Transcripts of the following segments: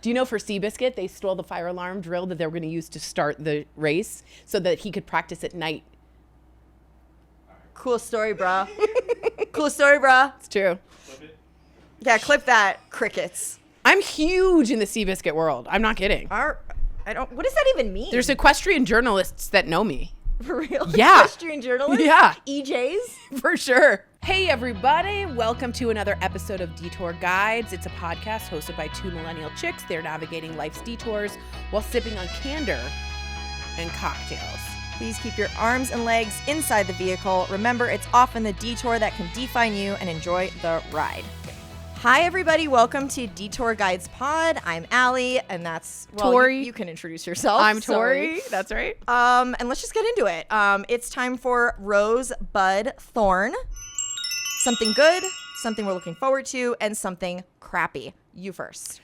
Do you know for Seabiscuit, they stole the fire alarm drill that they were going to use to start the race so that he could practice at night? Cool story, bro. Cool story, bro. It's true. Flip it. Yeah, clip that. Crickets. I'm huge in the Seabiscuit world. I'm not kidding. What does that even mean? There's equestrian journalists that know me. For real? Yeah. Equestrian journalists? Yeah. EJs? For sure. Hey, everybody. Welcome to another episode of Detour Guides. It's a podcast hosted by two millennial chicks. They're navigating life's detours while sipping on candor and cocktails. Please keep your arms and legs inside the vehicle. Remember, it's often the detour that can define you, and enjoy the ride. Hi, everybody. Welcome to Detour Guides Pod. I'm Allie, and that's Tory. You can introduce yourself. I'm Sorry. Tory. That's right. And let's just get into it. It's time for Rose, Bud, Thorn. Something good, something we're looking forward to, and something crappy. You first.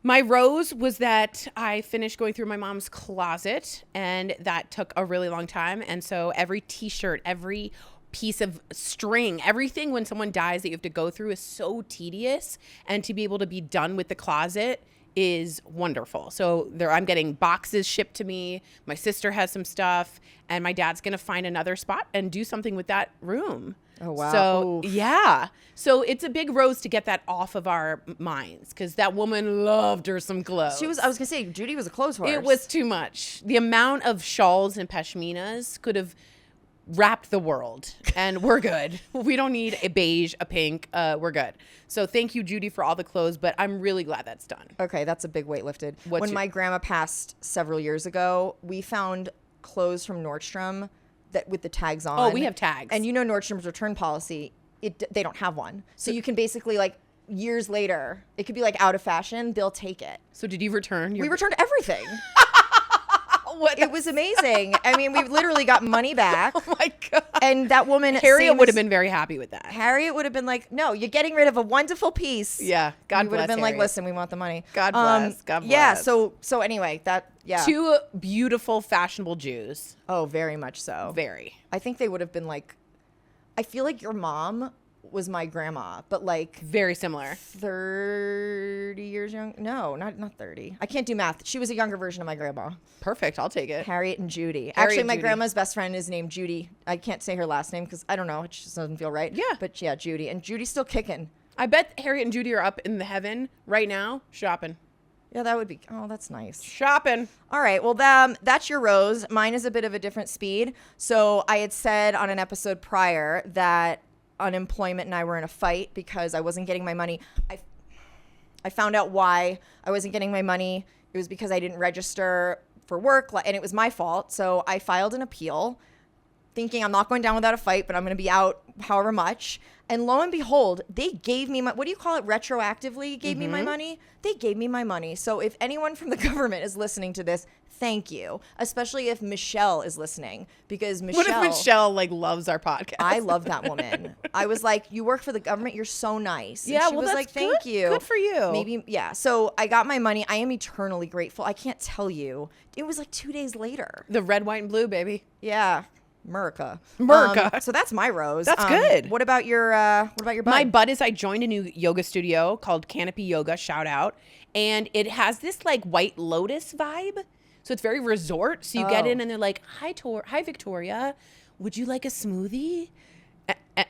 My rose was that I finished going through my mom's closet, and that took a really long time. And so every t-shirt, every piece of string, everything when someone dies that you have to go through is so tedious, and to be able to be done with the closet is wonderful. So I'm getting boxes shipped to me. My sister has some stuff, and my dad's going to find another spot and do something with that room. Oh, wow. So, Oof. yeah. So it's a big rose to get that off of our minds, because that woman loved her some clothes. I was going to say, Judy was a clothes horse. It was too much. The amount of shawls and pashminas could have wrapped the world, and we're good. We don't need a beige, a pink. We're good. So thank you, Judy, for all the clothes, but I'm really glad that's done. Okay, that's a big weight lifted. When my grandma passed several years ago, we found clothes from Nordstrom that with the tags on. Oh, we have tags. And you know Nordstrom's return policy, they don't have one. So you can basically, like, years later, it could be like out of fashion, they'll take it. So did you return? We returned everything. What? It was amazing. I mean, we literally got money back. Oh my God. And that woman, Harriet would have been very happy with that. Harriet would have been like, no, you're getting rid of a wonderful piece. Yeah. God we would bless have been Harriet. like, listen, we want the money. God bless. God bless. Yeah. So anyway, yeah. Two beautiful, fashionable Jews. Oh, very much so. Very. I think they would have been like, I feel like your mom was my grandma, but like Very similar. 30 years young. No, not 30. I can't do math. She was a younger version of my grandma. Perfect. I'll take it. Harriet and Judy. Harriet Actually, and my Judy. grandma's best friend is named Judy. I can't say her last name because I don't know. It just doesn't feel right. Yeah. But yeah, Judy. And Judy's still kicking. I bet Harriet and Judy are up in the heaven right now shopping. Yeah, that would be, oh, that's nice. Shopping. All right. Well, that's your rose. Mine is a bit of a different speed. So I had said on an episode prior that unemployment and I were in a fight because I wasn't getting my money. I found out why I wasn't getting my money. It was because I didn't register for work, and it was my fault. So I filed an appeal thinking I'm not going down without a fight, but I'm going to be out however much. And lo and behold, they gave me what do you call it? Retroactively gave me my money. They gave me my money. So if anyone from the government is listening to this, thank you. Especially if Michelle is listening, because What if Michelle loves our podcast? I love that woman. I was like, you work for the government. You're so nice. Yeah, and she well, was that's like, thank good. you. Good for you. Maybe, yeah. So I got my money. I am eternally grateful. I can't tell you. It was like 2 days later. The red, white, and blue, baby. Yeah. America. So that's my rose. That's good. What about your bud? My bud is I joined a new yoga studio called Canopy Yoga, shout out. And it has this like White Lotus vibe. So it's very resort. So you get in and they're like, hi Victoria, would you like a smoothie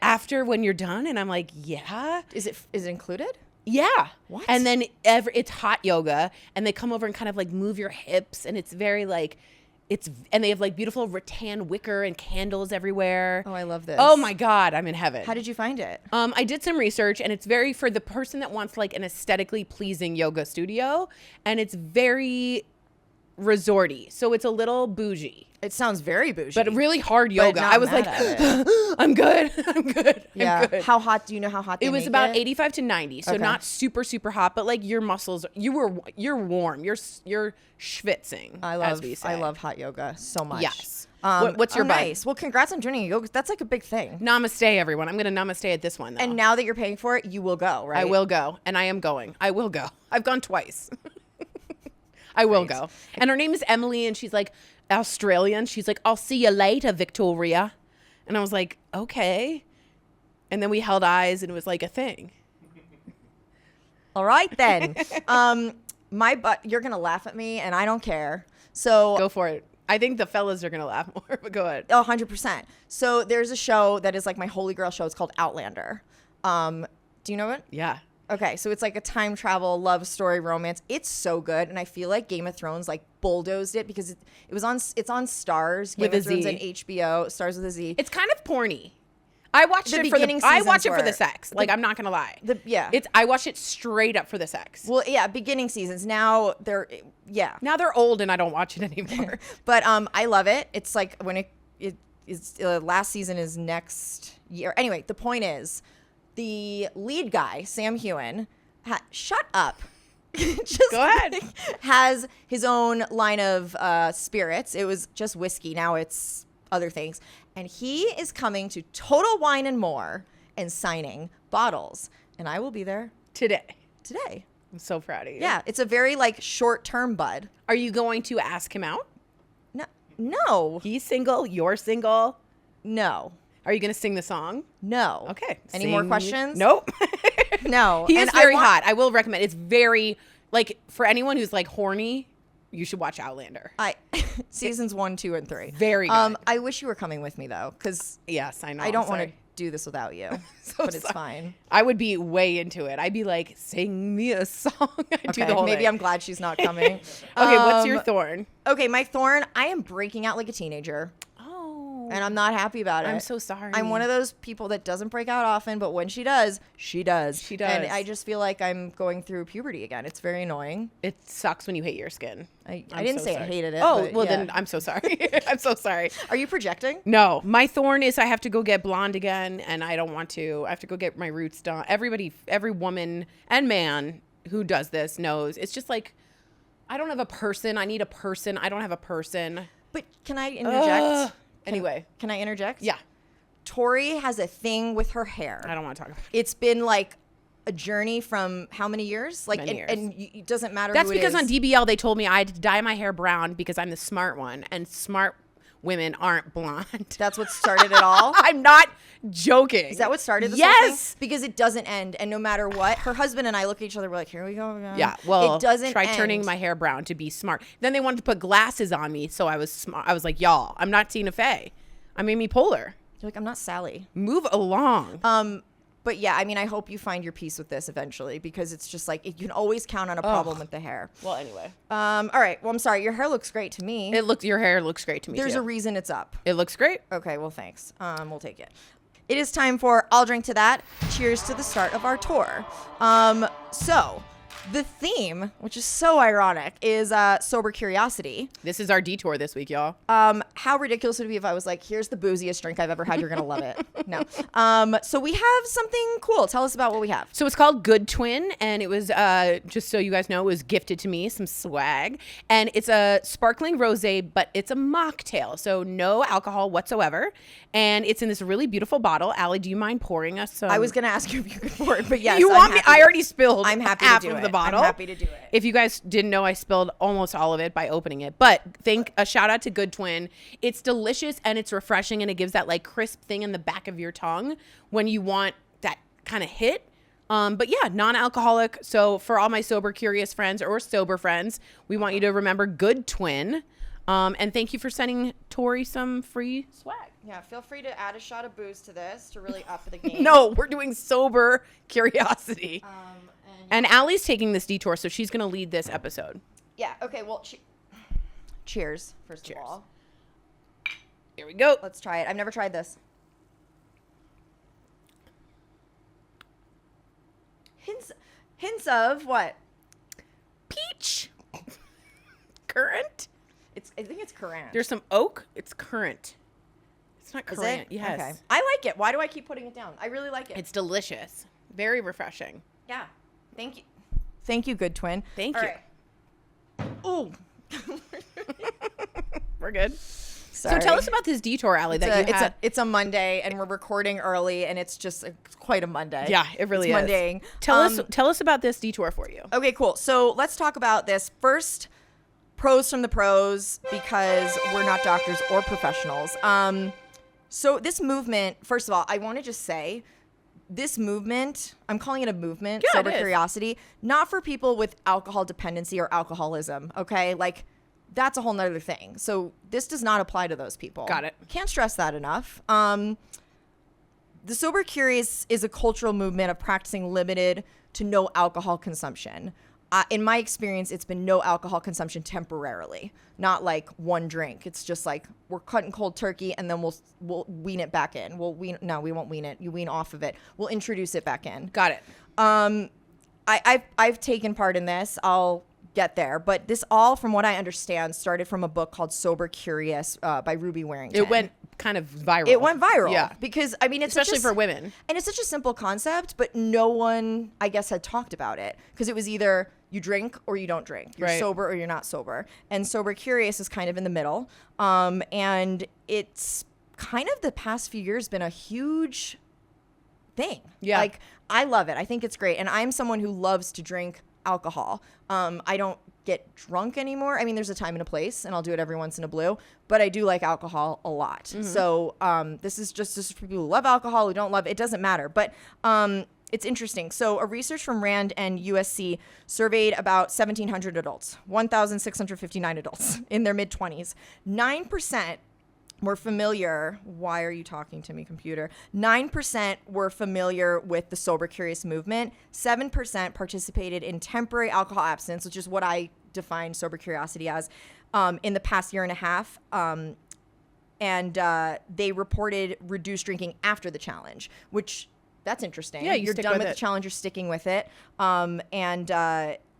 after when you're done? And I'm like, yeah. Is it included? Yeah. What? And then it's hot yoga, and they come over and kind of like move your hips, and it's very like, and they have like beautiful rattan wicker and candles everywhere. Oh, I love this. Oh my God, I'm in heaven. How did you find it? I did some research, and it's very for the person that wants like an aesthetically pleasing yoga studio, and it's very resorty. So it's a little bougie. It sounds very bougie. But really hard yoga. not I was mad like, at it. I'm good. I'm good. Yeah. I'm good. How hot? Do you know how hot they It was make about it? 85 to 90, so Okay. not super, super hot, but like your muscles, you're warm. You're schwitzing, as we say. I love hot yoga so much. Yes. What's your bud? nice. Well, congrats on joining yoga. That's like a big thing. Namaste, everyone. I'm going to namaste at this one, though. And now that you're paying for it, you will go, right? I will go, and I am going. I will go. I've gone twice. I will go. And her name is Emily, and she's like Australian. She's like, I'll see you later, Victoria. And I was like, okay. And then we held eyes, and it was like a thing. All right, then. my butt, you're going to laugh at me and I don't care. So Go for it. I think the fellas are going to laugh more, but go ahead. 100%. So there's a show that is like my holy grail show. It's called Outlander. Do you know it? Yeah. Okay, so it's like a time travel love story romance. It's so good, and I feel like Game of Thrones like bulldozed it because it's on Stars. Game With a of Thrones Z. and HBO. Stars with a Z. It's kind of porny. I watched The it for beginning I watch it seasons for the were- sex. Like, I'm not going to lie. Yeah. I watch it straight up for the sex. Well, yeah, beginning seasons. Now they're yeah. Now they're old and I don't watch it anymore. But I love it. It's like when it is last season is next year. Anyway, the point is the lead guy, Sam Hewen, shut up. Just Go ahead. has his own line of spirits. It was just whiskey. Now it's other things. And he is coming to Total Wine and More and signing bottles. And I will be there Today. today. I'm so proud of you. Yeah, it's a very like short-term bud. Are you going to ask him out? No. He's single. You're single. No. Are you going to sing the song? No. Okay. Any more questions? Nope. No. He is And very hot. I will recommend. It's very, like, for anyone who's like horny, you should watch Outlander. Seasons 1, 2, and 3. Very good. I wish you were coming with me though, because Yes, I know. I don't want to Sorry. do this without you. So but it's sorry. fine. I would be way into it. I'd be like, sing me a song. I'd do Okay, the whole maybe thing. I'm glad she's not coming. Okay, what's your thorn? Okay, my thorn. I am breaking out like a teenager, Oh. and I'm not happy about it. I'm so sorry. I'm one of those people that doesn't break out often, but when she does, she does. She does. And I just feel like I'm going through puberty again. It's very annoying. It sucks when you hate your skin. I I'm didn't so say sorry. I hated it. Oh, but well yeah. then I'm so sorry. I'm so sorry. Are you projecting? No, my thorn is I have to go get blonde again, and I don't want to. I have to go get my roots done. Every woman and man who does this knows it's just like I don't have a person. I need a person. I don't have a person. But can I interject? Anyway, Can I interject? yeah, Tory has a thing with her hair. I don't want to talk about it. It's been like a journey from how many years? Like, Many and it doesn't matter. That's who it because on is. DBL they told me I had to dye my hair brown because I'm the smart one, and smart women aren't blonde. That's what started it all. I'm not joking. Is that what started this whole Yes. thing? Because it doesn't end, and no matter what, her husband and I look at each other. We're like, here we go again. Yeah, well, it doesn't. try end. turning my hair brown to be smart. Then they wanted to put glasses on me, so I was smart. I was like, y'all, I'm not Tina Fey. I made me polar. You're like, I'm not Sally. Move along. But yeah, I mean, I hope you find your peace with this eventually, because it's just like you can always count on a problem with the hair. Well, anyway, All right. Well, I'm sorry. Your hair looks great to me. your hair looks great to me. There's too. a reason it's up. It looks great. Okay, well, thanks. We'll take it. It is time for I'll Drink to That. Cheers to the start of our tour. So the theme, which is so ironic, is sober curiosity. This is our detour this week, y'all. How ridiculous would it be if I was like, here's the booziest drink I've ever had. You're going to love it. No. So we have something cool. Tell us about what we have. So it's called Good Twin, and it was, just so you guys know, it was gifted to me, some swag. And it's a sparkling rosé, but it's a mocktail, so no alcohol whatsoever. And it's in this really beautiful bottle. Allie, do you mind pouring us some? I was going to ask you if you could pour it, but yes. You I'm want me? happy I to- already spilled I'm happy half to do of it. the bottle. I'm happy to do it. If you guys didn't know, I spilled almost all of it by opening it. But a shout out to Good Twin. It's delicious and it's refreshing, and it gives that like crisp thing in the back of your tongue when you want that kind of hit. But yeah, non-alcoholic. So for all my sober curious friends or sober friends, we want you to remember Good Twin. And thank you for sending Tory some free swag. Yeah, feel free to add a shot of booze to this to really up the game. No, we're doing sober curiosity. And Allie's taking this detour, so she's going to lead this episode. Yeah, okay, well, cheers, first Cheers. of all. Here we go. Let's try it. I've never tried this. Hints of what? Peach. Currant. I think it's currant. There's some oak. It's currant. It's not Is currant. it? Yes. Okay. I like it. Why do I keep putting it down? I really like it. It's delicious. Very refreshing. Yeah. Thank you. Thank you, Good Twin. Thank All you. right. Ooh. We're good. Sorry. So tell us about this detour, Allie, that you had. It's a Monday, and we're recording early, and it's just quite a Monday. Yeah, it really it's is. Mondaying. Tell us about this detour for you. Okay, cool. So let's talk about this. First, pros from the pros, because we're not doctors or professionals. So this movement, first of all, I want to just say, this movement, I'm calling it a movement, Yeah, sober it is. curiosity, not for people with alcohol dependency or alcoholism, okay? Like, that's a whole nother thing. So this does not apply to those people. Got it. Can't stress that enough. The sober curious is a cultural movement of practicing limited to no alcohol consumption. In my experience, it's been no alcohol consumption temporarily, not like one drink. It's just like we're cutting cold turkey and then we'll wean it back in. We won't wean it. You wean off of it. We'll introduce it back in. Got it. I've taken part in this. I'll get there, but this all, from what I understand, started from a book called Sober Curious by Ruby Warrington. It went kind of viral. It went viral. Yeah. Because, I mean, it's especially for women. And it's such a simple concept, but no one, I guess, had talked about it. Because it was either you drink or you don't drink. You're right. sober or you're not sober. And Sober Curious is kind of in the middle. And it's kind of the past few years been a huge thing. Yeah. Like, I love it. I think it's great. And I'm someone who loves to drink alcohol. I don't get drunk anymore. I mean, there's a time and a place, and I'll do it every once in a blue, but I do like alcohol a lot. Mm-hmm. So this is just for people who love alcohol, who don't love it. It doesn't matter. But it's interesting. So a research from RAND and USC surveyed about 1,700 adults, 1,659 adults in their mid-20s. 9% were familiar. Why are you talking to me, computer? 9% were familiar with the Sober Curious movement. 7% participated in temporary alcohol abstinence, which is what I define sober curiosity as, in the past year and a half. And they reported reduced drinking after the challenge, which that's interesting. Yeah, you're done with the challenge, you're sticking with it.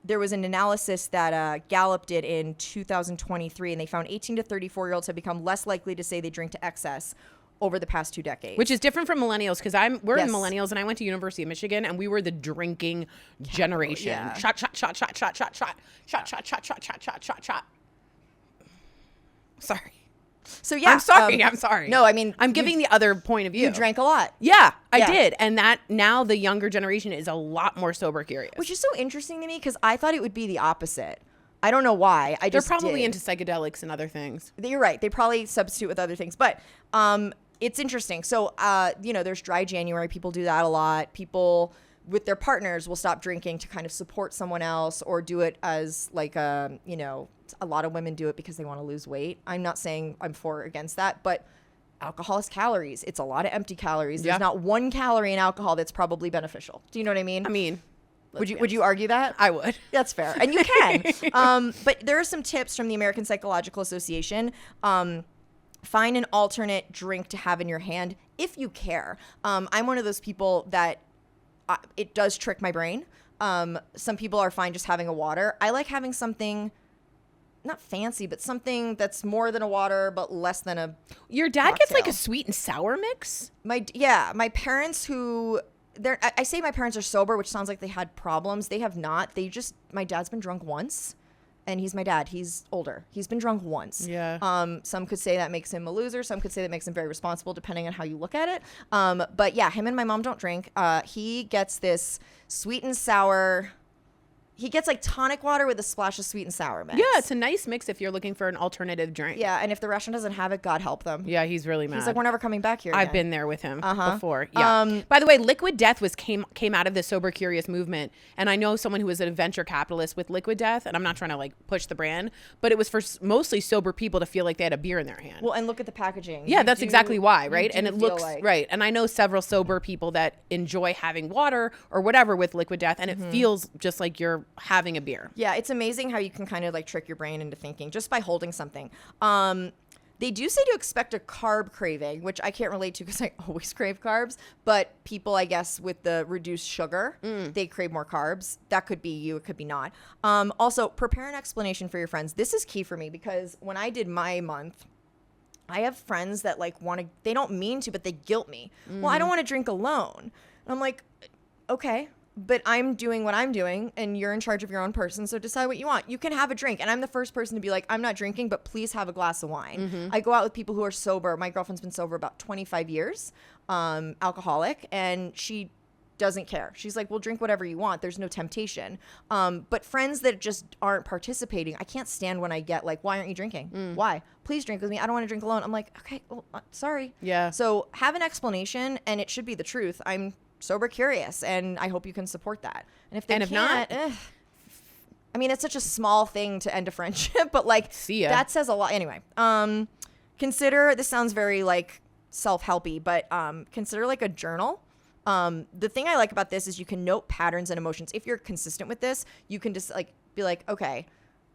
There was an analysis that Gallup did in 2023, and they found 18 to 34-year-olds have become less likely to say they drink to excess over the past 2 decades. Which is different from millennials, because we're Yes. in millennials, and I went to University of Michigan, and we were the drinking generation. Yeah. Shot, shot, shot, shot, shot, shot, shot, shot, shot, shot, shot, shot, shot, shot, shot. Sorry. So yeah, I'm sorry. No, I mean, I'm giving the other point of view. you drank a lot. Yeah, I Yeah. did. And that now the younger generation is a lot more sober curious. Which is so interesting to me because I thought it would be the opposite. I don't know why. They're probably into psychedelics and other things. You're right. They probably substitute with other things. But it's interesting. So, there's dry January. People do that a lot. People with their partners will stop drinking to kind of support someone else or do it as like, a lot of women do it because they want to lose weight. I'm not saying I'm for or against that, but alcohol is calories. It's a lot of empty calories. There's not 1 calorie in alcohol that's probably beneficial. Do you know what I mean? I mean, would you argue that? I would. That's fair. And you can. But there are some tips from the American Psychological Association. Find an alternate drink to have in your hand if you care. I'm one of those people that it does trick my brain. Some people are fine just having a water. I like having something not fancy, but something that's more than a water, but less than a Your dad gets like cocktail. a sweet and sour mix? My parents I say my parents are sober, which sounds like they had problems. They have not. My dad's been drunk once, and he's my dad. He's older. He's been drunk once. Yeah. Some could say that makes him a loser. Some could say that makes him very responsible, depending on how you look at it. But yeah, him and my mom don't drink. He gets this sweet and sour. He gets like tonic water with a splash of sweet and sour mix. Yeah, it's a nice mix if you're looking for an alternative drink. Yeah, and if the restaurant doesn't have it, God help them. Yeah, he's really mad. He's like, we're never coming back here I've again. been there with him before. Yeah. By the way, Liquid Death came out of the Sober Curious movement, and I know someone who was a venture capitalist with Liquid Death, and I'm not trying to like push the brand, but it was for mostly sober people to feel like they had a beer in their hand. Well, and look at the packaging. Yeah, that's exactly why, right? And it looks like. right. And I know several sober people that enjoy having water or whatever with Liquid Death, and it feels just like you're having a beer. Yeah, it's amazing how you can kind of like trick your brain into thinking just by holding something. They do say to expect a carb craving, which I can't relate to because I always crave carbs. But people, I guess, with the reduced sugar, they crave more carbs. That could be you. It could be not. Also, prepare an explanation for your friends. This is key for me because when I did my month, I have friends that like they don't mean to, but they guilt me. Well, I don't want to drink alone. And I'm like, okay. But I'm doing what I'm doing, and you're in charge of your own person, so decide what you want. You can have a drink, and I'm the first person to be like, I'm not drinking, but please have a glass of wine. I go out with people who are sober. My girlfriend's been sober about 25 years, alcoholic, and she doesn't care. She's like, well, drink whatever you want. There's no temptation. But friends that just aren't participating, I can't stand when I get like, why aren't you drinking? Why? Please drink with me. I don't want to drink alone. I'm like, okay, well, sorry. Yeah. So have an explanation, and it should be the truth. I'm sober curious, and I hope you can support that. And if they if can't, not, I mean, it's such a small thing to end a friendship, but like see ya. that says a lot. Anyway, consider, this sounds very like self-helpy, but consider like a journal. The thing I like about this is you can note patterns and emotions. If you're consistent with this, you can just like be like, okay,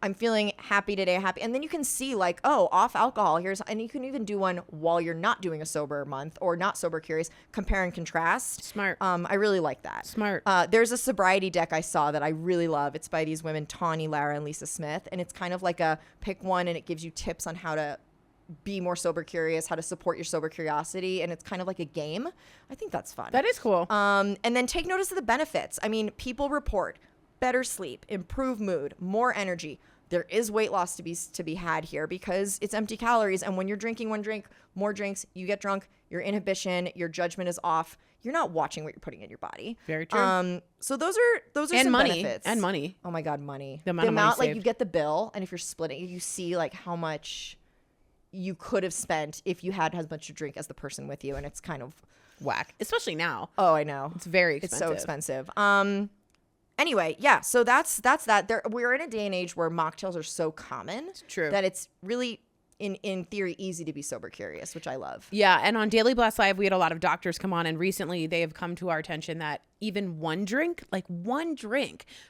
I'm feeling happy today, and then you can see like, oh, off alcohol, and you can even do one while you're not doing a sober month or not sober curious, compare and contrast. Smart. I really like that. Smart. There's a sobriety deck I saw that I really love. It's by these women, Tawny, Lara, and Lisa Smith, and it's kind of like a pick one, and it gives you tips on how to be more sober curious, how to support your sober curiosity, and it's kind of like a game. I think that's fun. That is cool. And then take notice of the benefits. I mean, people report better sleep, improved mood, more energy. There is weight loss to be had here because it's empty calories. And when you're drinking one drink, more drinks, you get drunk, your inhibition, your judgment is off. You're not watching what you're putting in your body. Very true. So those are some benefits. And money. Oh my God, money. The amount of money like saved. you get the bill, and if you're splitting, you see like how much you could have spent if you had as much to drink as the person with you, and it's kind of whack, especially now. Oh, I know. It's very expensive. It's so expensive. Anyway, yeah, so that's that. We're in a day and age where mocktails are so common that it's really, in theory, easy to be sober curious, which I love. Yeah, and on Daily Blast Live, we had a lot of doctors come on, and recently they have come to our attention that even one drink,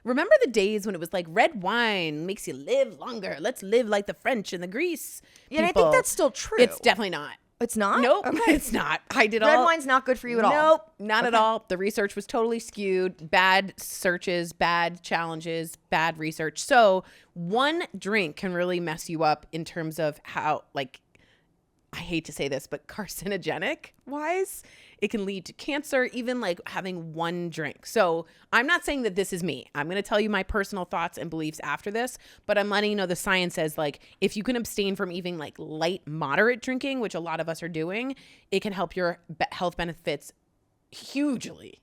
remember the days when it was like red wine makes you live longer. Let's live like the French and the Greece Yeah, and I think that's still true. It's definitely not. It's not? Nope, okay. It's not. Red wine's not good for you at all? Nope, not at all. The research was totally skewed. Bad searches, bad challenges, bad research. So one drink can really mess you up in terms of how, like, I hate to say this, but carcinogenic wise, it can lead to cancer, even like having one drink. So I'm not saying that this is me. I'm going to tell you my personal thoughts and beliefs after this, but I'm letting you know the science says like if you can abstain from even like light, moderate drinking, which a lot of us are doing, it can help your health benefits hugely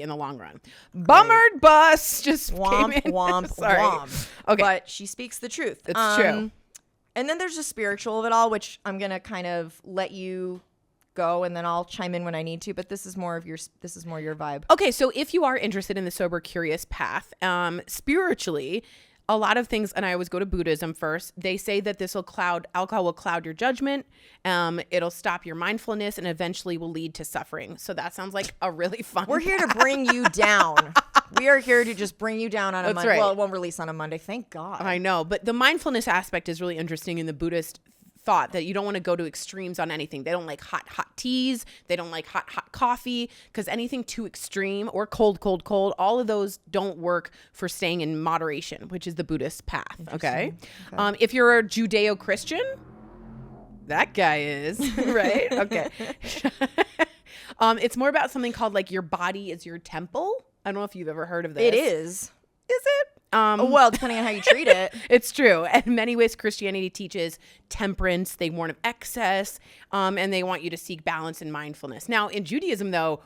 in the long run. Bummered bus just womp, came in. womp, Sorry. Womp. Okay. But she speaks the truth. It's true. And then there's the spiritual of it all, which I'm going to kind of let you go, and then I'll chime in when I need to, but this is more your vibe. Okay, so if you are interested in the sober curious path, spiritually, a lot of things, and I always go to Buddhism first, they say that alcohol will cloud your judgment, it'll stop your mindfulness, and eventually will lead to suffering. So that sounds like a really fun We're here to bring you down. We are here to just bring you down on a Monday. Right. Well, it won't release on a Monday, thank God. I know, but the mindfulness aspect is really interesting in the Buddhist thought that you don't want to go to extremes on anything. They don't like hot teas. They don't like hot coffee, because anything too extreme or cold, all of those don't work for staying in moderation, which is the Buddhist path. Okay. If you're a Judeo-Christian, that guy is, right? Okay. It's more about something called like your body is your temple. I don't know if you've ever heard of this. It is. Is it? Well, depending on how you treat it. It's true. And in many ways, Christianity teaches temperance. They warn of excess, and they want you to seek balance and mindfulness. Now, in Judaism, though,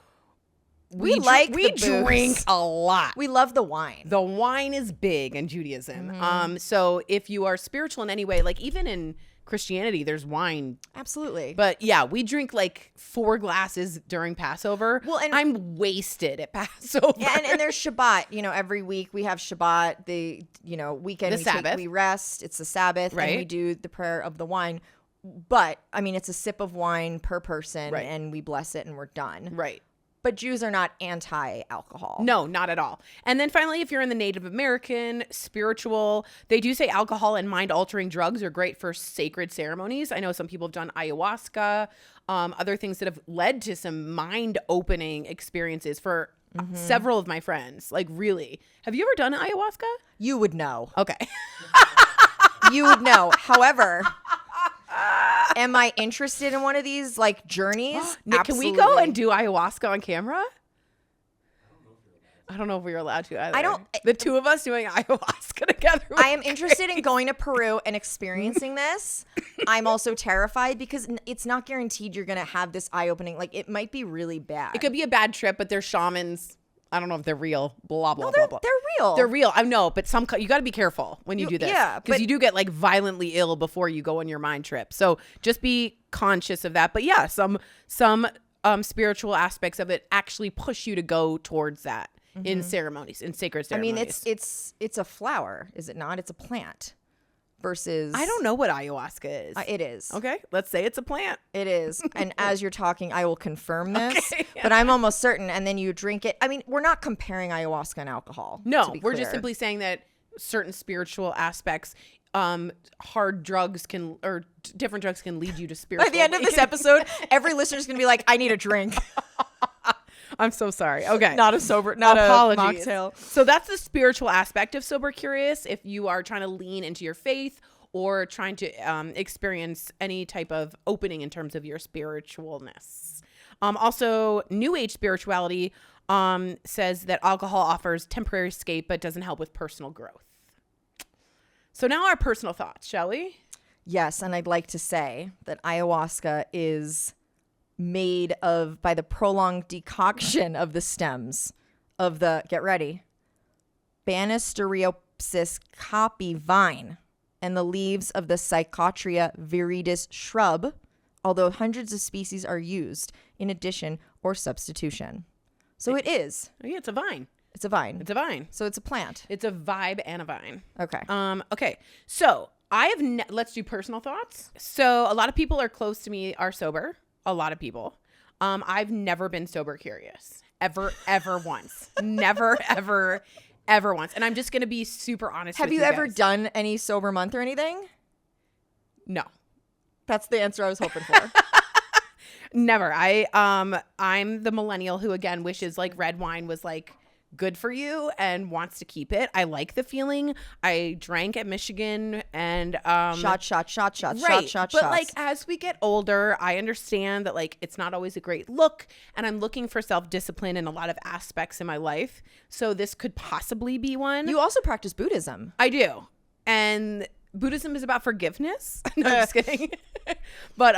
we drink a lot. We love the wine. The wine is big in Judaism. So if you are spiritual in any way, like even in Christianity, there's wine. Absolutely. But yeah, we drink like 4 glasses during Passover. Well, and I'm wasted at Passover. Yeah, and there's Shabbat. Every week we have Shabbat. The weekend we rest. It's the Sabbath, right? And we do the prayer of the wine. But I mean, it's a sip of wine per person, right? And we bless it, and we're done. Right. But Jews are not anti-alcohol. No, not at all. And then finally, if you're in the Native American, spiritual, they do say alcohol and mind-altering drugs are great for sacred ceremonies. I know some people have done ayahuasca, other things that have led to some mind-opening experiences for several of my friends. Like, really. Have you ever done ayahuasca? You would know. Okay. You would know. However, am I interested in one of these like journeys? Nick, can we go and do ayahuasca on camera? I don't know if we were allowed to either. The two of us doing ayahuasca together. I am interested in going to Peru and experiencing this. I'm also terrified because it's not guaranteed you're going to have this eye-opening. Like, it might be really bad. It could be a bad trip, but they're shamans. I don't know if they're real. Blah, blah, blah, blah. They're real. They're real. I know, but you got to be careful when you do this. Yeah. Because you do get like violently ill before you go on your mind trip. So just be conscious of that. But yeah, some spiritual aspects of it actually push you to go towards that in ceremonies, in sacred I mean, ceremonies. it's a flower, is it not? It's a plant versus. I don't know what ayahuasca is. It is. Okay, let's say it's a plant. It is. And as you're talking, I will confirm this, Okay. but I'm almost certain. And then you drink it. I mean, we're not comparing ayahuasca and alcohol. No, to be we're just clear. simply saying that certain spiritual aspects, hard drugs can, or different drugs can lead you to spiritual. By the end of this episode, every listener's going to be like, I need a drink. I'm so sorry. Okay. Not a Apologies. mocktail. So that's the spiritual aspect of Sober Curious. If you are trying to lean into your faith or trying to experience any type of opening in terms of your spiritualness. Also, New Age spirituality says that alcohol offers temporary escape but doesn't help with personal growth. So now our personal thoughts, shall we? Yes, and I'd like to say that ayahuasca is made by the prolonged decoction of the stems of the, get ready, Banisteriopsis caapi vine and the leaves of the Psychotria viridis shrub, although hundreds of species are used in addition or substitution. So it is. Oh, yeah, it's a vine. It's a vine. It's a vine. So it's a plant. It's a vibe and a vine. Okay. Okay. So I have, let's do personal thoughts. So a lot of people are close to me are sober. A lot of people. I've never been sober curious. Ever once. Never, ever once. And I'm just going to be super honest with you Have you ever guys. done any sober month or anything? No. That's the answer I was hoping for. Never. I'm the millennial who again wishes like red wine was like good for you and wants to keep it. I like the feeling. I drank at Michigan and Shot, right. shots. But like as we get older, I understand that like it's not always a great look, and I'm looking for self-discipline in a lot of aspects in my life. So this could possibly be one. You also practice Buddhism. I do. And Buddhism is about forgiveness. No, I'm just kidding. But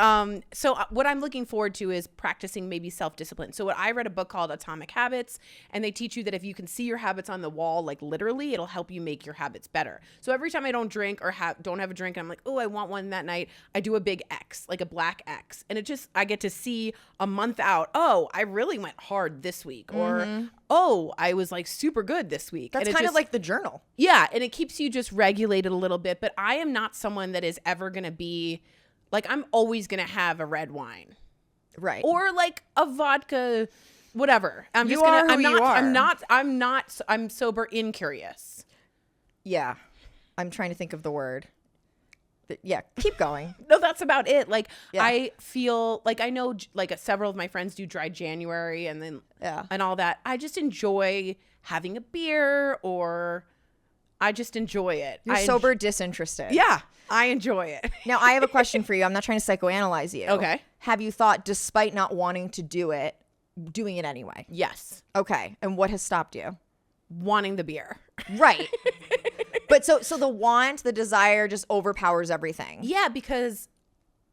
so what I'm looking forward to is practicing maybe self-discipline. So I read a book called Atomic Habits, and they teach you that if you can see your habits on the wall, like literally, it'll help you make your habits better. So every time I don't drink or don't have a drink, and I'm like, oh, I want one that night, I do a big X, like a black X. And I get to see a month out, oh, I really went hard this week. Or, oh, I was like super good this week. That's and kind of like the journal. Yeah, and it keeps you just regulated a little bit. But I am not someone that is ever going to be, like, I'm always going to have a red wine. Right. Or like a vodka, whatever. I'm You just going are to, who you are. I'm sober incurious. Yeah. I'm trying to think of the word. Yeah, keep going. No, that's about it. Like, Yeah. I feel like I know like several of my friends do dry January and then, and all that. I just enjoy having a beer, or I just enjoy it. You're sober disinterested. Yeah, I enjoy it. Now, I have a question for you. I'm not trying to psychoanalyze you. Okay. Have you thought, despite not wanting to do it, doing it anyway? Yes. Okay. And what has stopped you? Wanting the beer. Right. But so the want, the desire just overpowers everything. Yeah, because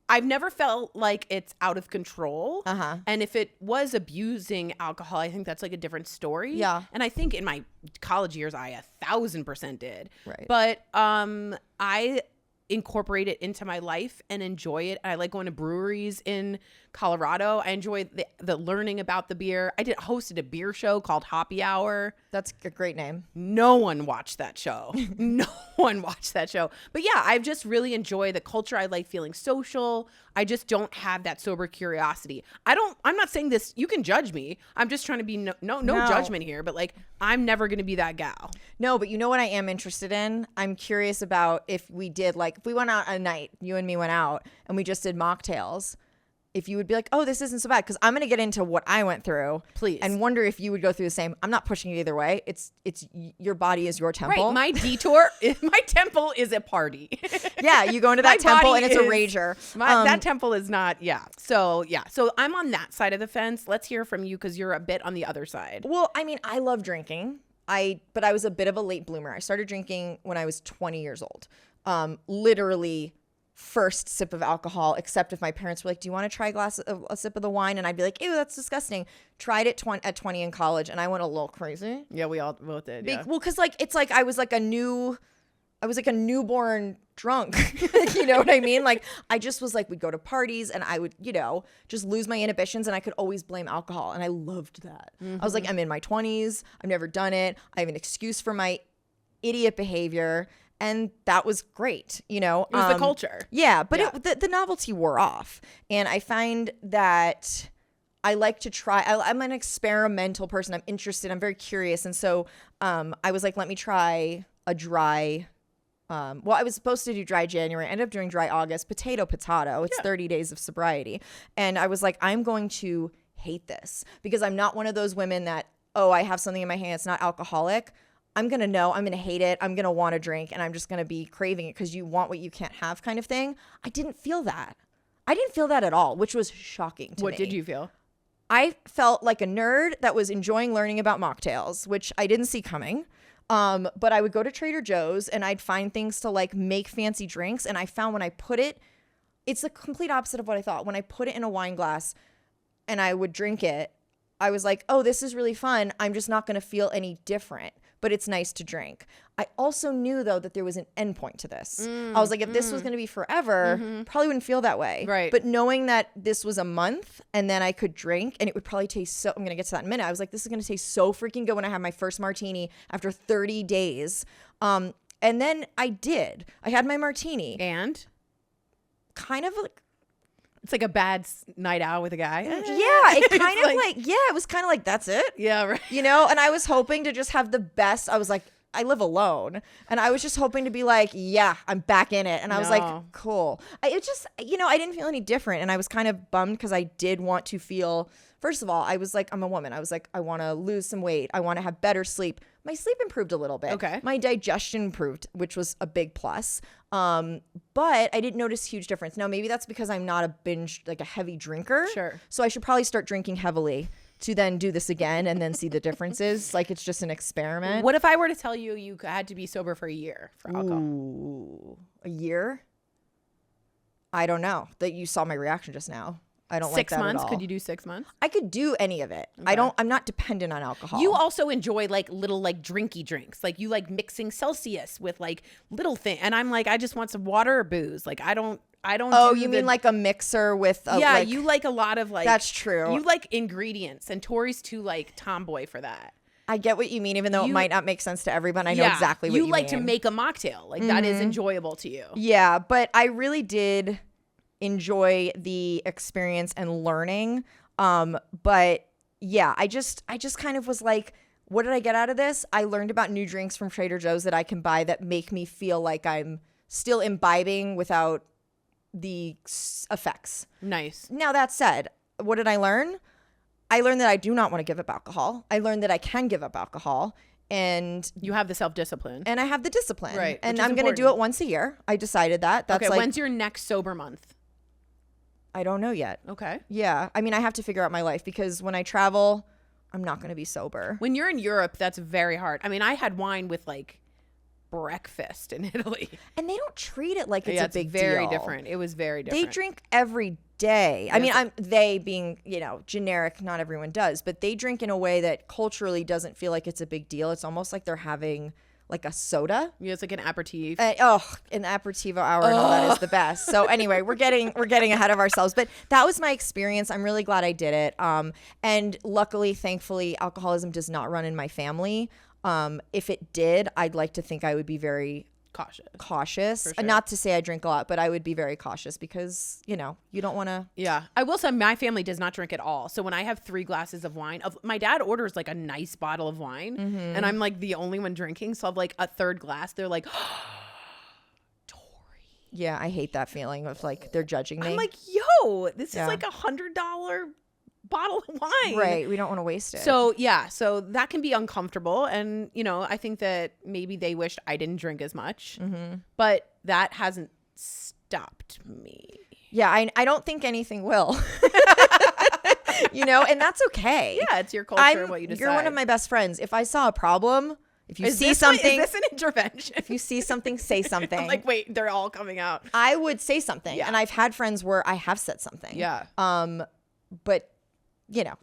I've never felt like it's out of control. Uh-huh. And if it was abusing alcohol, I think that's like a different story. Yeah. And I think in my college years, I 1,000% did. Right. But I incorporate it into my life and enjoy it. I like going to breweries in Colorado. I enjoy the learning about the beer. I hosted a beer show called Hoppy Hour. That's a great name. No one watched that show. No one watched that show. But yeah, I've just really enjoyed the culture. I like feeling social. I just don't have that sober curiosity. I'm not saying this, you can judge me. I'm just trying to be no judgment here, but like, I'm never going to be that gal. No, but you know what I am interested in? I'm curious about if we did, like, if we went out a night, you and me went out and we just did mocktails, if you would be like, oh, this isn't so bad. Because I'm going to get into what I went through. Please. And wonder if you would go through the same. I'm not pushing it either way. It's your body is your temple. Right. My detour, my temple is a party. Yeah. You go into that temple and it's a rager. That temple is not. Yeah. So I'm on that side of the fence. Let's hear from you, because you're a bit on the other side. Well, I mean, I love drinking. But I was a bit of a late bloomer. I started drinking when I was 20 years old. Literally first sip of alcohol, except if my parents were like, do you want to try a sip of the wine? And I'd be like, ew, that's disgusting. Tried it at 20 in college, and I went a little crazy. Yeah, we all both did. Yeah. Well, because like it's like I was like a newborn drunk. You know what I mean? Like, I just was like, we'd go to parties and I would, just lose my inhibitions, and I could always blame alcohol. And I loved that. I was like, I'm in my 20s. I've never done it. I have an excuse for my idiot behavior. And that was great, It was the culture. Yeah, but the novelty wore off. And I find that I like to try. I'm an experimental person. I'm interested. I'm very curious. And so I was like, let me try a dry. I was supposed to do dry January. I ended up doing dry August. Potato. It's 30 days of sobriety. And I was like, I'm going to hate this because I'm not one of those women that, I have something in my hand. It's not alcoholic. I'm going to know, I'm going to hate it. I'm going to want to drink, and I'm just going to be craving it because you want what you can't have kind of thing. I didn't feel that. I didn't feel that at all, which was shocking to me. What did you feel? I felt like a nerd that was enjoying learning about mocktails, which I didn't see coming. But I would go to Trader Joe's and I'd find things to like make fancy drinks. And I found when I put it, it's the complete opposite of what I thought. When I put it in a wine glass and I would drink it, I was like, oh, this is really fun. I'm just not going to feel any different, but it's nice to drink. I also knew, though, that there was an end point to this. I was like, if this was going to be forever, probably wouldn't feel that way. Right. But knowing that this was a month and then I could drink and it would probably taste so, I'm going to get to that in a minute. I was like, this is going to taste so freaking good when I have my first martini after 30 days. And then I did. I had my martini. And? Kind of like. It's like a bad night out with a guy. Yeah, it kind of it was kind of like, that's it. Yeah, right. And I was hoping to just have the best. I was like, I live alone. And I was just hoping to be like, yeah, I'm back in it. And I was like, cool. It just, I didn't feel any different. And I was kind of bummed because I did want to feel, first of all, I was like, I'm a woman. I was like, I want to lose some weight. I want to have better sleep. My sleep improved a little bit. Okay. My digestion improved, which was a big plus. But I didn't notice huge difference. Now, maybe that's because I'm not a heavy drinker. Sure. So I should probably start drinking heavily to then do this again and then see the differences. Like, it's just an experiment. What if I were to tell you had to be sober for a year for alcohol? Ooh, a year? I don't know. That you saw my reaction just now. I don't like that 6 months? at all. Could you do 6 months? I could do any of it. Okay. I'm not dependent on alcohol. You also enjoy like little like drinky drinks. Like you like mixing Celsius with like little thing. And I'm like, I just want some water or booze. Like I don't. Oh, you mean like a mixer with a, yeah, you like a lot of like. That's true. You like ingredients, and Tory's too like tomboy for that. I get what you mean, even though it might not make sense to everyone. I know exactly what you mean. You like to make a mocktail. Like that is enjoyable to you. Yeah, but I really did enjoy the experience and learning. But yeah, I just kind of was like, what did I get out of this? I learned about new drinks from Trader Joe's that I can buy that make me feel like I'm still imbibing without the effects. Nice. Now, that said, what did I learn? I learned that I do not want to give up alcohol. I learned that I can give up alcohol. And you have the self-discipline. And I have the discipline. Right. And I'm going to do it once a year. I decided that. That's okay, when's your next sober month? I don't know yet. Okay. Yeah. I mean, I have to figure out my life because when I travel, I'm not going to be sober. When you're in Europe, that's very hard. I mean, I had wine with like breakfast in Italy. And they don't treat it like it's a big deal. Very different. It was very different. They drink every day. I mean, they being, generic, not everyone does, but they drink in a way that culturally doesn't feel like it's a big deal. It's almost like they're having like a soda. Yeah, it's like an aperitif. An aperitivo hour and all that is the best. So anyway, we're getting ahead of ourselves, but that was my experience. I'm really glad I did it. And luckily, thankfully, alcoholism does not run in my family. If it did, I'd like to think I would be very cautious. For sure. Not to say I drink a lot, but I would be very cautious because, you don't want to. Yeah. I will say my family does not drink at all. So when I have 3 glasses of wine, my dad orders like a nice bottle of wine and I'm like the only one drinking. So I've like a third glass. They're like, Tory. Yeah. I hate that feeling of like they're judging me. I'm like, yo, this is like $100 bottle of wine. Right. We don't want to waste it. So yeah, so that can be uncomfortable. And, I think that maybe they wished I didn't drink as much, but that hasn't stopped me. Yeah. I don't think anything will, and that's okay. Yeah. It's your culture and what you decide. You're one of my best friends. If I saw a problem, if you see something, is this an intervention? If you see something, say something. I'm like, wait, they're all coming out. I would say something. Yeah. And I've had friends where I have said something. Yeah. But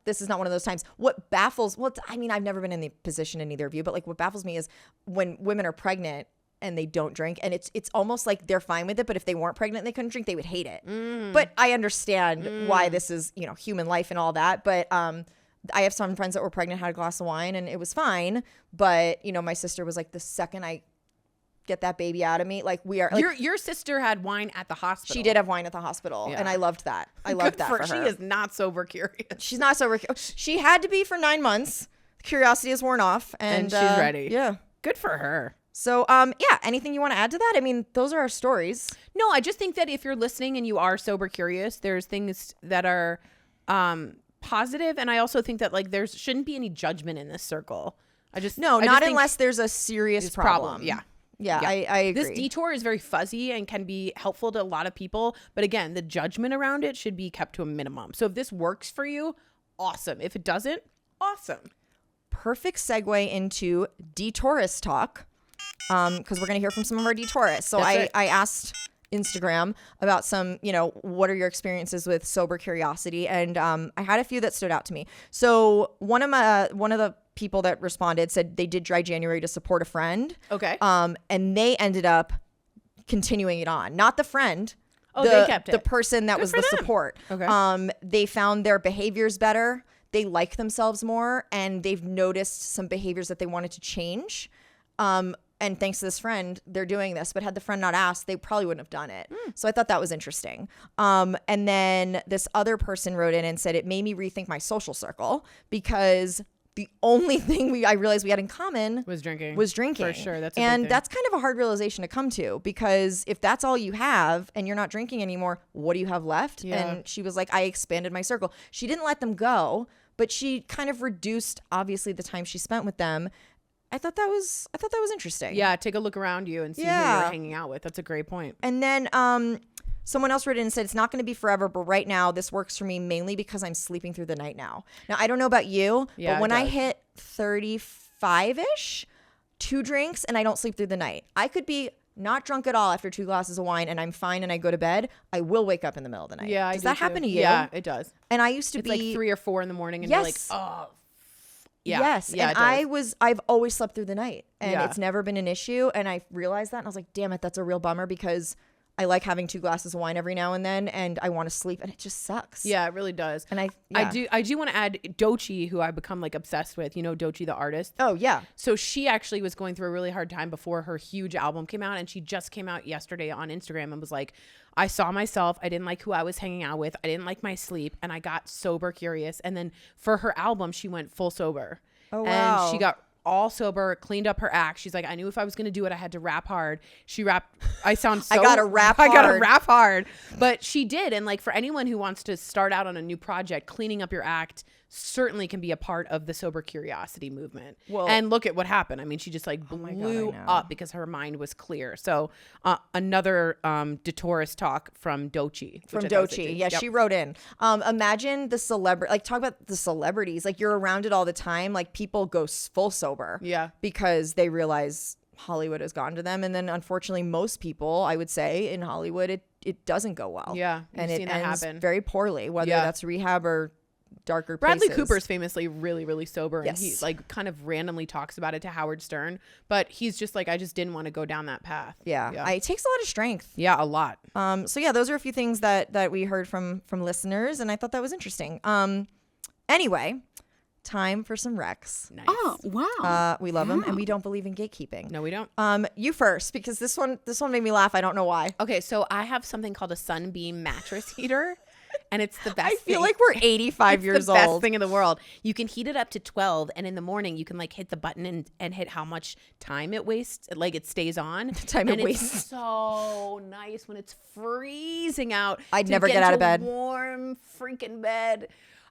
this is not one of those times. What baffles, I've never been in the position in either of you, but like what baffles me is when women are pregnant and they don't drink, and it's almost like they're fine with it, but if they weren't pregnant and they couldn't drink, they would hate it. But I understand why this is, you know, human life and all that. But I have some friends that were pregnant, had a glass of wine, and it was fine. But, you know, my sister was like, the second I get that baby out of me, like, we are like, your sister had wine at the hospital. she did have wine at the hospital, and I loved that. I loved that for her. She is not sober curious. She's not sober. She had to be for 9 months. Curiosity has worn off, and she's ready. Yeah. Good for her. So, yeah, anything you want to add to that? I mean, those are our stories. No, I just think that if you're listening and you are sober curious, there's things that are positive, and I also think that like there shouldn't be any judgment in this circle. Not unless there's a serious problem. Yeah. Yeah, I agree. This detour is very fuzzy and can be helpful to a lot of people, but again, the judgment around it should be kept to a minimum. So if this works for you, awesome. If it doesn't, awesome. Perfect segue into detourist talk, because we're going to hear from some of our detourists. So I asked Instagram about some, you know, what are your experiences with sober curiosity? And I had a few that stood out to me. So one of the people that responded said they did dry January to support a friend. Okay. And they ended up continuing it on. Not the friend. Oh, they kept it. The person that was the support. Okay. They found their behaviors better. They like themselves more, and they've noticed some behaviors that they wanted to change. And thanks to this friend, they're doing this. But had the friend not asked, they probably wouldn't have done it. So I thought that was interesting. And then this other person wrote in and said, it made me rethink my social circle because the only thing I realized we had in common was drinking. For sure. That's a big thing. That's kind of a hard realization to come to, because if that's all you have and you're not drinking anymore, what do you have left? Yeah. And she was like, I expanded my circle. She didn't let them go, but she kind of reduced, obviously, the time she spent with them. I thought that was interesting. Yeah, take a look around you and see who you're hanging out with. That's a great point. And then someone else wrote in and said, it's not going to be forever, but right now this works for me mainly because I'm sleeping through the night now. Now, I don't know about you, but when I hit 35-ish, 2 drinks, and I don't sleep through the night. I could be not drunk at all after 2 glasses of wine and I'm fine and I go to bed. I will wake up in the middle of the night. Yeah, does that happen to you? Yeah, it does. And I used to be like 3 or 4 in the morning and you're like, oh. Yeah. Yes. Yeah, and I've always slept through the night, and Yeah. it's never been an issue. And I realized that, and I was like, damn it, that's a real bummer, because I like having 2 glasses of wine every now and then, and I want to sleep, and it just sucks. Yeah, it really does. And I do want to add Doechii, who I've become like obsessed with. You know, Doechii the artist. Oh yeah. So she actually was going through a really hard time before her huge album came out, and she just came out yesterday on Instagram and was like, I saw myself, I didn't like who I was hanging out with, I didn't like my sleep, and I got sober curious. And then for her album, she went full sober. Oh wow. And she got all sober, cleaned up her act. She's like, I knew if I was going to do it, I had to rap hard. She rapped. I sound so. I gotta rap hard. But she did. And like for anyone who wants to start out on a new project, cleaning up your act certainly can be a part of the sober curiosity movement. Well, and look at what happened. I mean, she just like blew up because her mind was clear. So another detourist talk from Doechii. From Doechii. Yeah, she wrote in. Imagine the celebrity, like talk about the celebrities. Like you're around it all the time. Like people go full sober. Yeah. Because they realize Hollywood has gone to them. And then unfortunately, most people, I would say, in Hollywood, it doesn't go well. Yeah. And it ends happen very poorly, whether that's rehab or darker Bradley places. Cooper's famously really, really sober. Yes. And he like kind of randomly talks about it to Howard Stern. But he's just like, I just didn't want to go down that path. Yeah. It takes a lot of strength. Yeah, a lot. So yeah, those are a few things that we heard from listeners, and I thought that was interesting. Anyway, time for some recs. Nice. Oh, wow. We love them, and we don't believe in gatekeeping. No, we don't. You first, because this one made me laugh. I don't know why. Okay, so I have something called a Sunbeam mattress heater. And it's the best I feel thing. like we're 85 years the best old. thing in the world. You can heat it up to 12, and in the morning you can like hit the button and hit how much time it wastes, like it stays on. Time it wastes. It's so nice when it's freezing out. I'd to never get out of bed. Warm freaking bed.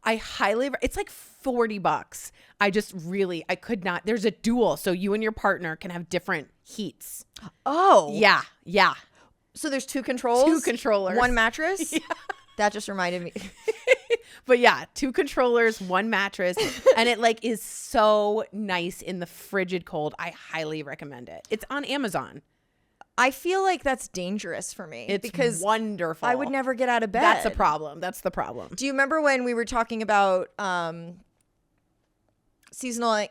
It's like $40. I could not. There's a dual, so you and your partner can have different heats. Oh. Yeah. So there's 2 controls? 2 controllers. 1 mattress? Yeah. That just reminded me. But yeah, 2 controllers, 1 mattress, and it like is so nice in the frigid cold. I highly recommend it. It's on Amazon. I feel like that's dangerous for me. It's because wonderful. I would never get out of bed. That's the problem. Do you remember when we were talking about seasonal?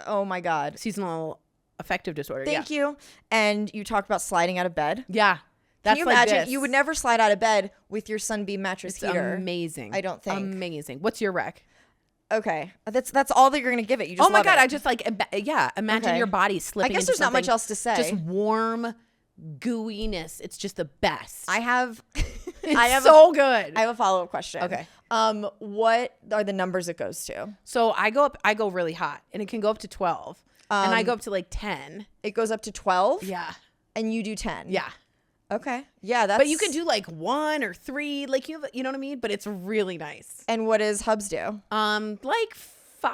Oh my God. Seasonal affective disorder. Thank you. And you talked about sliding out of bed. Yeah. Can That's you like imagine? this. You would never slide out of bed with your Sunbeam mattress It's heater. amazing. I don't think. Amazing. What's your rec? Okay. That's all that you're going to give it. You just Oh my love God. it. I just like, imagine Okay. your body slipping I guess into there's not much something else to say. Just warm gooiness. It's just the best. I have It's so good. I have a follow-up question. Okay. What are the numbers it goes to? So I go really hot, and it can go up to 12. And I go up to like 10. It goes up to 12? Yeah. And you do 10? Yeah. Okay. Yeah, that's... But you can do like 1 or 3, like you know what I mean? But it's really nice. And what does Hubs do? Like 5?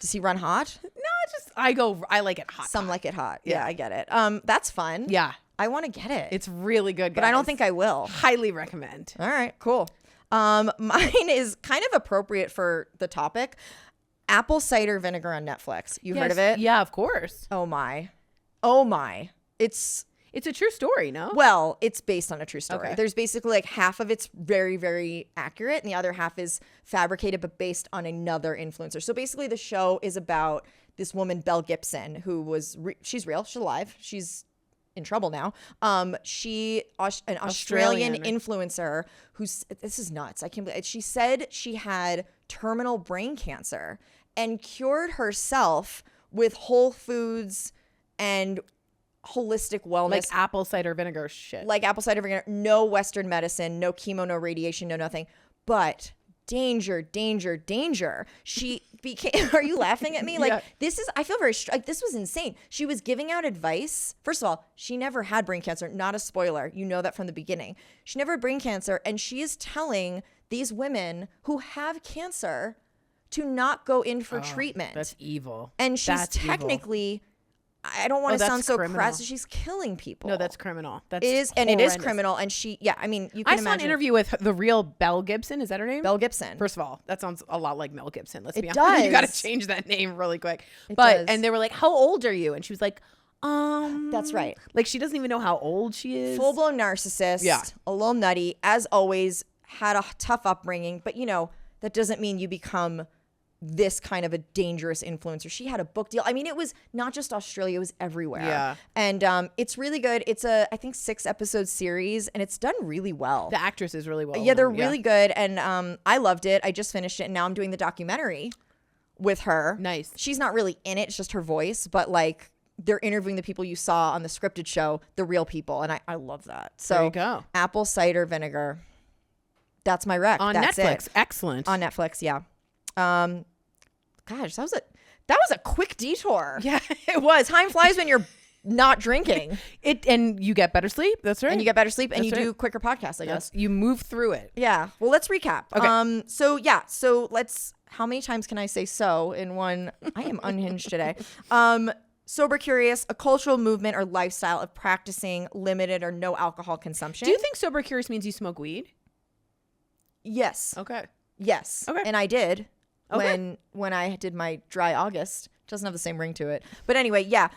Does he run hot? No, I like it hot. Some hot. like it hot. Yeah, I get it. That's fun. Yeah. I want to get it. It's really good, guys. But I don't think I will. Highly recommend. All right, cool. Mine is kind of appropriate for the topic. Apple cider vinegar on Netflix. You heard of it? Yeah, of course. Oh my. It's a true story, no? Well, it's based on a true story. Okay. There's basically like half of it's very, very accurate, and the other half is fabricated but based on another influencer. So basically, the show is about this woman, Belle Gibson, who was she's real, she's alive, she's in trouble now. An Australian influencer who's, this is nuts. I can't believe it. She said she had terminal brain cancer and cured herself with whole foods and holistic wellness. Like apple cider vinegar shit. Like apple cider vinegar, no Western medicine, no chemo, no radiation, no nothing. But danger. She became, are you laughing at me? Like, Yeah. I feel very, like, this was insane. She was giving out advice. First of all, she never had brain cancer. Not a spoiler. You know that from the beginning. She never had brain cancer. And she is telling these women who have cancer to not go in for treatment. That's evil. And she's That's evil. technically, I don't want to that's sound so criminal. crass, she's killing people. No, that's criminal. That's It is horrendous. criminal. And she, yeah, I mean, you can I saw imagine. an interview with the real Belle Gibson. Is that her name? Belle Gibson. First of all, that sounds a lot like Mel Gibson. Let's be honest. does. You got to change that name really quick. does. And they were like, "How old are you?" And she was like, That's right. Like she doesn't even know how old she is. Full blown narcissist. Yeah. A little nutty. As always, had a tough upbringing. But, you know, that doesn't mean you become this kind of a dangerous influencer. She had a book deal. I mean, it was not just Australia, it was everywhere. Yeah. And it's really good. It's a, I think, 6-episode series, and it's done really well. The actress is really well. Yeah, they're known. really good. And I loved it. I just finished it, and now I'm doing the documentary with her. Nice. She's not really in it. It's just her voice. But, like, they're interviewing the people you saw on the scripted show, the real people. And I love that. So There you go. apple cider vinegar. That's my rec. On That's Netflix. it. Excellent. On Netflix, yeah. Gosh, that was a quick detour. Yeah, it was. Time flies when you're not drinking. And you get better sleep. That's right. And you get better sleep, and That's you right. do quicker podcasts, I guess. You move through it. Yeah. Well, let's recap. Okay. So let's, how many times can I say so in one? I am unhinged today. Sober curious, a cultural movement or lifestyle of practicing limited or no alcohol consumption. Do you think sober curious means you smoke weed? Yes. Okay. Yes. Okay. And I did Okay. when I did my dry August. Doesn't have the same ring to it. But anyway, yeah.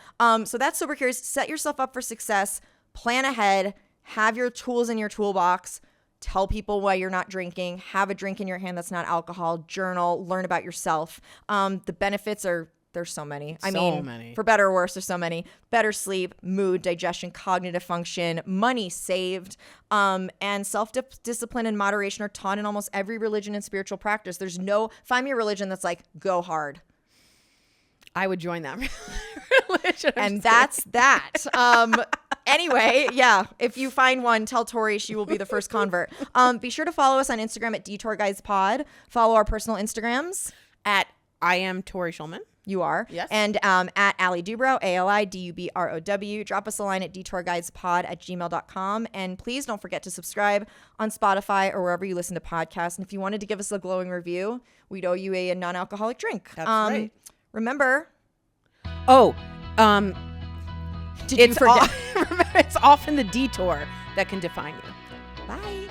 So that's sober curious. Set yourself up for success. Plan ahead. Have your tools in your toolbox. Tell people why you're not drinking. Have a drink in your hand that's not alcohol. Journal. Learn about yourself. The benefits are, there's so many. I mean, many. for better or worse, there's so many. Better sleep, mood, digestion, cognitive function, money saved, and self-discipline and moderation are taught in almost every religion and spiritual practice. Find me a religion that's like, go hard. I would join that religion. And that's that. Anyway, yeah, if you find one, tell Tory she will be the first convert. Be sure to follow us on Instagram at Detour Guys Pod. Follow our personal Instagrams. At I am Tory Schulman. You are. Yes. And at Ali Dubrow, ALIDUBROW. Drop us a line at detourguidespod@gmail.com. And please don't forget to subscribe on Spotify or wherever you listen to podcasts. And if you wanted to give us a glowing review, we'd owe you a non-alcoholic drink. That's right. Remember. Oh, Did you forget? Remember, it's often the detour that can define you. Bye.